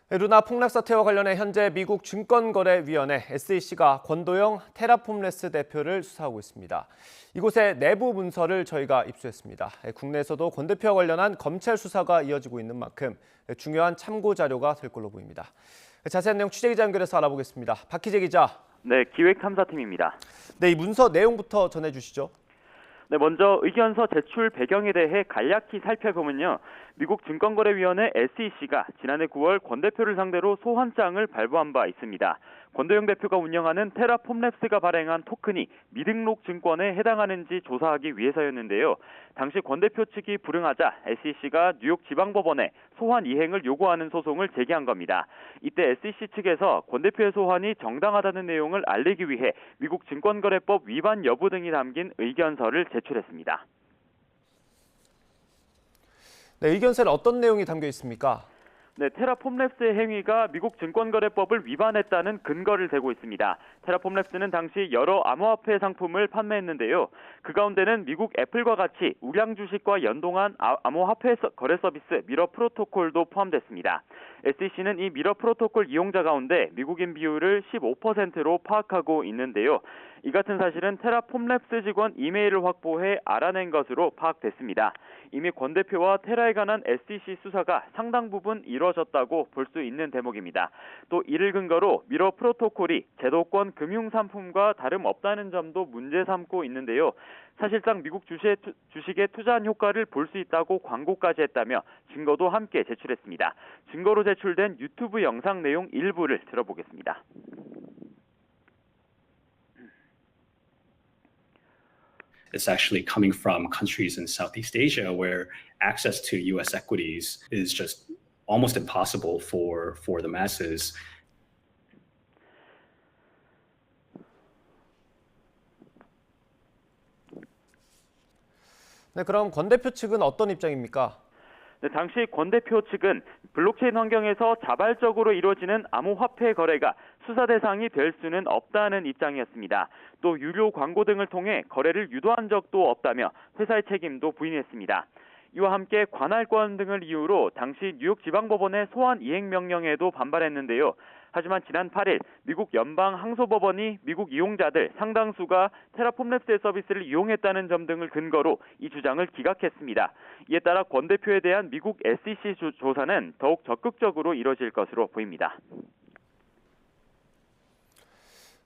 루나 폭락 사태와 관련해 현재 미국 증권거래위원회 SEC가 권도영 테라폼레스 대표를 수사하고 있습니다. 이곳의 내부 문서를 저희가 입수했습니다. 국내에서도 권 대표와 관련한 검찰 수사가 이어지고 있는 만큼 중요한 참고 자료가 될 걸로 보입니다. 자세한 내용 취재기자 연결해서 알아보겠습니다. 박희재 기자. 네, 기획탐사팀입니다. 네, 이 문서 내용부터 전해주시죠. 네, 먼저 의견서 제출 배경에 대해 간략히 살펴보면요. 미국 증권거래위원회 SEC가 지난해 9월 권 대표를 상대로 소환장을 발부한 바 있습니다. 권도영 대표가 운영하는 테라폼랩스가 발행한 토큰이 미등록 증권에 해당하는지 조사하기 위해서였는데요. 당시 권 대표 측이 불응하자 SEC가 뉴욕 지방법원에 소환 이행을 요구하는 소송을 제기한 겁니다. 이때 SEC 측에서 권 대표의 소환이 정당하다는 내용을 알리기 위해 미국 증권거래법 위반 여부 등이 담긴 의견서를 제출했습니다. 네, 의견서에 어떤 내용이 담겨 있습니까? 네, 테라폼랩스의 행위가 미국 증권거래법을 위반했다는 근거를 대고 있습니다. 테라폼랩스는 당시 여러 암호화폐 상품을 판매했는데요. 그 가운데는 미국 애플과 같이 우량 주식과 연동한 암호화폐 거래 서비스 미러 프로토콜도 포함됐습니다. SEC는 이 미러 프로토콜 이용자 가운데 미국인 비율을 15%로 파악하고 있는데요. 이 같은 사실은 테라폼랩스 직원 이메일을 확보해 알아낸 것으로 파악됐습니다. 이미 권 대표와 테라에 관한 SEC 수사가 상당 부분 이루어졌다고 볼 수 있는 대목입니다. 또 이를 근거로 미러 프로토콜이 제도권 금융상품과 다름없다는 점도 문제 삼고 있는데요. 사실상 미국 주식에 투자한 효과를 볼 수 있다고 광고까지 했다며 증거도 함께 제출했습니다. 증거로 제출된 유튜브 영상 내용 일부를 들어보겠습니다. It's actually coming from countries in Southeast Asia where access to U.S. equities is just almost impossible for the masses. 네, 그럼 권 대표 측은 어떤 입장입니까? 네, 당시 권 대표 측은 블록체인 환경에서 자발적으로 이루어지는 암호화폐 거래가 수사 대상이 될 수는 없다는 입장이었습니다. 또 유료 광고 등을 통해 거래를 유도한 적도 없다며 회사의 책임도 부인했습니다. 이와 함께 관할권 등을 이유로 당시 뉴욕 지방법원의 소환 이행 명령에도 반발했는데요. 하지만 지난 8일 미국 연방항소법원이 미국 이용자들 상당수가 테라폼랩스의 서비스를 이용했다는 점 등을 근거로 이 주장을 기각했습니다. 이에 따라 권 대표에 대한 미국 SEC 조사는 더욱 적극적으로 이뤄질 것으로 보입니다.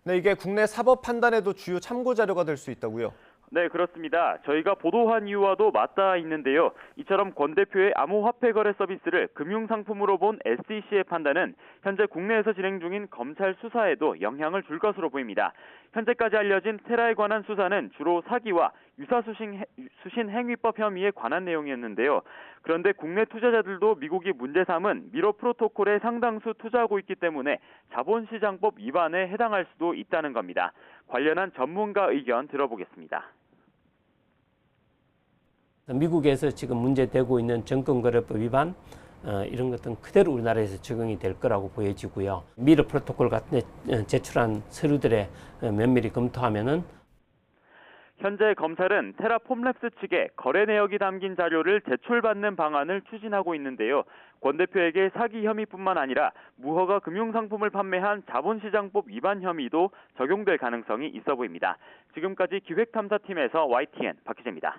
네, 이게 국내 사법 판단에도 주요 참고 자료가 될 수 있다고요? 네, 그렇습니다. 저희가 보도한 이유와도 맞닿아 있는데요. 이처럼 권 대표의 암호화폐 거래 서비스를 금융상품으로 본 SEC의 판단은 현재 국내에서 진행 중인 검찰 수사에도 영향을 줄 것으로 보입니다. 현재까지 알려진 테라에 관한 수사는 주로 사기와 유사수신 행위법 혐의에 관한 내용이었는데요. 그런데 국내 투자자들도 미국이 문제 삼은 미러 프로토콜에 상당수 투자하고 있기 때문에 자본시장법 위반에 해당할 수도 있다는 겁니다. 관련한 전문가 의견 들어보겠습니다. 미국에서 지금 문제되고 있는 증권거래법 위반 이런 것들은 그대로 우리나라에서 적용이 될 거라고 보여지고요. 미러 프로토콜 같은 데 제출한 서류들에 면밀히 검토하면은 현재 검찰은 테라폼랩스 측에 거래 내역이 담긴 자료를 제출받는 방안을 추진하고 있는데요. 권 대표에게 사기 혐의뿐만 아니라 무허가 금융상품을 판매한 자본시장법 위반 혐의도 적용될 가능성이 있어 보입니다. 지금까지 기획탐사팀에서 YTN 박희재입니다.